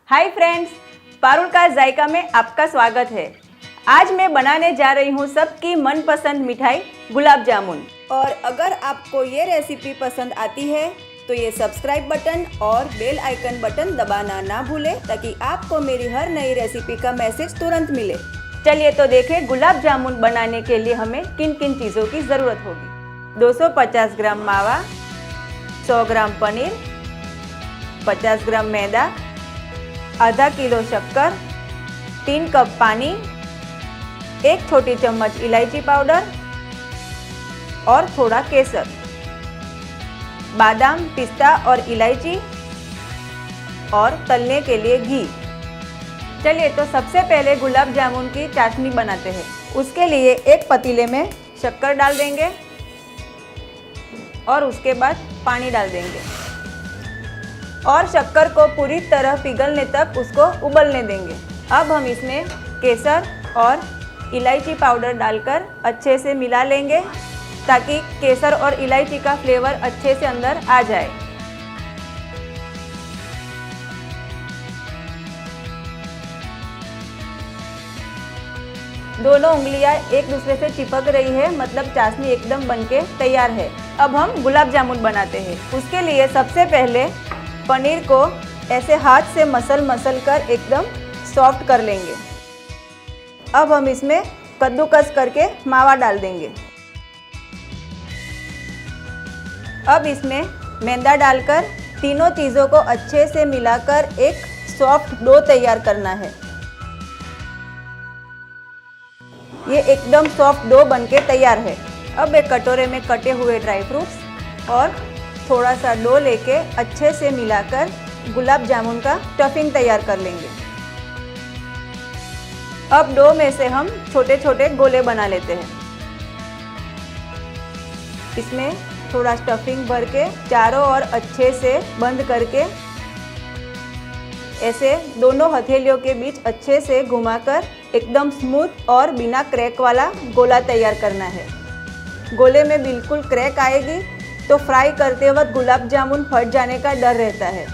Hi friends, Parul का जायका में आपका स्वागत है। आज मैं बनाने जा रही हूँ सबकी मनपसंद मिठाई गुलाब जामुन। और अगर आपको ये रेसिपी पसंद आती है तो ये सब्सक्राइब बटन और बेल आइकन बटन दबाना ना भूलें ताकि आपको मेरी हर नई रेसिपी का मैसेज तुरंत मिले। चलिए तो देखें गुलाब जामुन बनाने के लिए हमें किन किन चीज़ों की ज़रूरत होगी। 250 ग्राम मावा, 100 ग्राम पनीर, 50 ग्राम मैदा, आधा किलो शक्कर, 3 कप पानी, 1 छोटी चम्मच इलायची पाउडर और थोड़ा केसर, बादाम, पिस्ता और इलायची और तलने के लिए घी। चलिए तो सबसे पहले गुलाब जामुन की चाशनी बनाते हैं। उसके लिए एक पतीले में शक्कर डाल देंगे और उसके बाद पानी डाल देंगे और शक्कर को पूरी तरह पिघलने तक उसको उबलने देंगे। अब हम इसमें केसर और इलायची पाउडर डालकर अच्छे से मिला लेंगे ताकि केसर और इलायची का फ्लेवर अच्छे से अंदर आ जाए। दोनों उंगलियां एक दूसरे से चिपक रही है, मतलब चाशनी एकदम बनके तैयार है। अब हम गुलाब जामुन बनाते हैं। उसके लिए सबसे पहले पनीर को ऐसे हाथ से मसल कर एकदम सॉफ्ट कर लेंगे। अब हम इसमें कद्दूकस करके मावा डाल देंगे। अब इसमें मैदा डालकर तीनों चीज़ों को अच्छे से मिलाकर एक सॉफ्ट डो तैयार करना है। ये एकदम सॉफ्ट डो बनके तैयार है। अब एक कटोरे में कटे हुए ड्राई फ्रूट्स और थोड़ा सा डो लेके अच्छे से मिलाकर गुलाब जामुन का स्टफिंग तैयार कर लेंगे। अब डो में से हम छोटे छोटे गोले बना लेते हैं। इसमें थोड़ा स्टफिंग भर के चारों ओर अच्छे से बंद करके ऐसे दोनों हथेलियों के बीच अच्छे से घुमाकर एकदम स्मूथ और बिना क्रैक वाला गोला तैयार करना है। गोले में बिल्कुल क्रैक आएगी तो फ्राई करते वक्त गुलाब जामुन फट जाने का डर रहता है।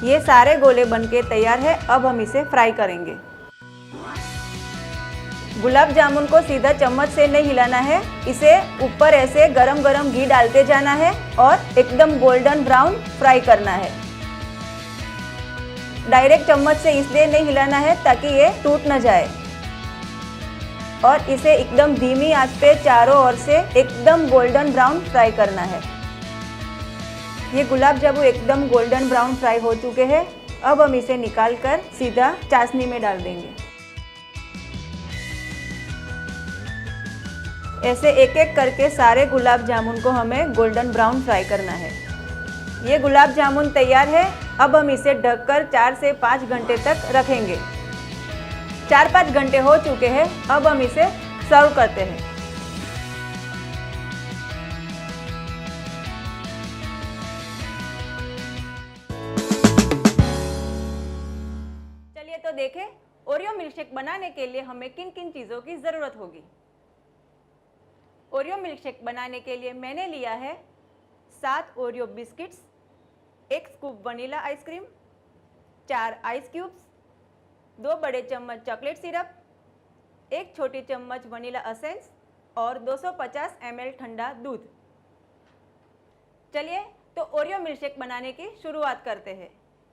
ये सारे गोले बनके तैयार है। अब हम इसे फ्राई करेंगे। गुलाब जामुन को सीधा चम्मच से नहीं हिलाना है, इसे ऊपर ऐसे गरम गरम घी डालते जाना है और एकदम गोल्डन ब्राउन फ्राई करना है। डायरेक्ट चम्मच से इसलिए नहीं हिलाना है ताकि ये टूट न जाए और इसे एकदम धीमी आंच पे चारों ओर से एकदम गोल्डन ब्राउन फ्राई करना है। ये गुलाब जामुन एकदम गोल्डन ब्राउन फ्राई हो चुके हैं। अब हम इसे निकालकर सीधा चाशनी में डाल देंगे। ऐसे एक एक करके सारे गुलाब जामुन को हमें गोल्डन ब्राउन फ्राई करना है। ये गुलाब जामुन तैयार है। अब हम इसे ढककर 4 से 5 घंटे तक रखेंगे। 4-5 घंटे हो चुके हैं। अब हम इसे सर्व करते हैं। चलिए तो देखें ओरियो मिल्कशेक बनाने के लिए हमें किन किन चीज़ों की ज़रूरत होगी। ओरियो मिल्कशेक बनाने के लिए मैंने लिया है 7 Oreo biscuits, 1 scoop vanilla ice cream, 4 ice cubes, 2 बड़े चम्मच चॉकलेट सिरप, 1 छोटी चम्मच वनीला एसेंस और 250 ml ठंडा दूध। चलिए तो ओरियो मिल्कशेक बनाने की शुरुआत करते हैं।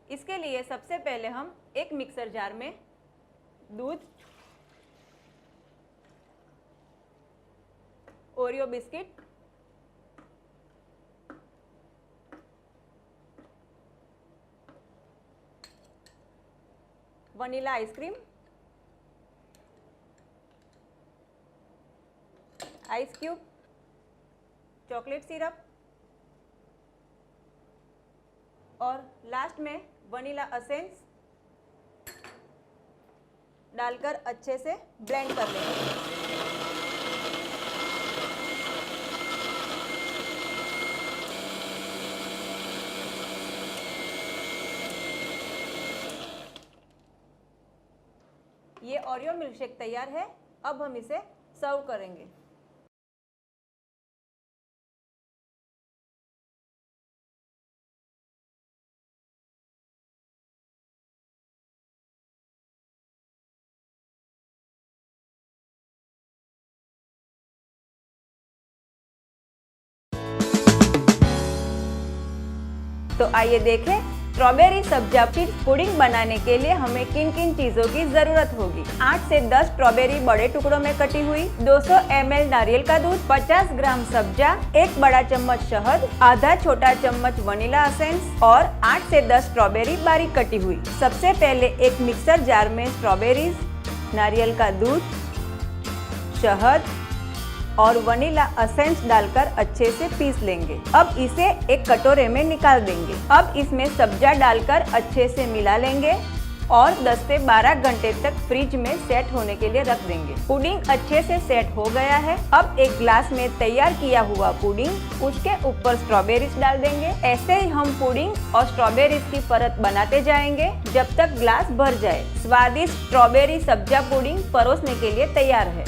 इसके लिए सबसे पहले हम एक मिक्सर जार में दूध, Oreo biscuit, vanilla ice cream, ice cube, chocolate syrup और लास्ट में वनीला एसेंस डालकर अच्छे से ब्लेंड कर लेंगे। ये ओरियो मिल्कशेक तैयार है। अब हम इसे सर्व करेंगे। तो आइए देखें स्ट्रॉबेरी सब्जा पुडिंग बनाने के लिए हमें किन किन चीजों की जरूरत होगी। 8 से 10 स्ट्रॉबेरी बड़े टुकड़ों में कटी हुई, 200 ml नारियल का दूध, 50 ग्राम सब्जा, 1 बड़ा चम्मच शहद, आधा छोटा चम्मच वनीला एसेंस और 8 से 10 स्ट्रॉबेरी बारीक कटी हुई। सबसे पहले एक मिक्सर जार में स्ट्रॉबेरीज, नारियल का दूध, शहद और वनीला एसेंस डालकर अच्छे से पीस लेंगे। अब इसे एक कटोरे में निकाल देंगे। अब इसमें सब्जा डालकर अच्छे से मिला लेंगे और 10 से 12 घंटे तक फ्रिज में सेट होने के लिए रख देंगे। पुडिंग अच्छे से सेट हो गया है। अब एक ग्लास में तैयार किया हुआ पुडिंग, उसके ऊपर स्ट्रॉबेरीज डाल देंगे। ऐसे ही हम पुडिंग और स्ट्रॉबेरीज की परत बनाते जाएंगे जब तक ग्लास भर जाए। स्वादिष्ट स्ट्रॉबेरी सब्जा पुडिंग परोसने के लिए तैयार है।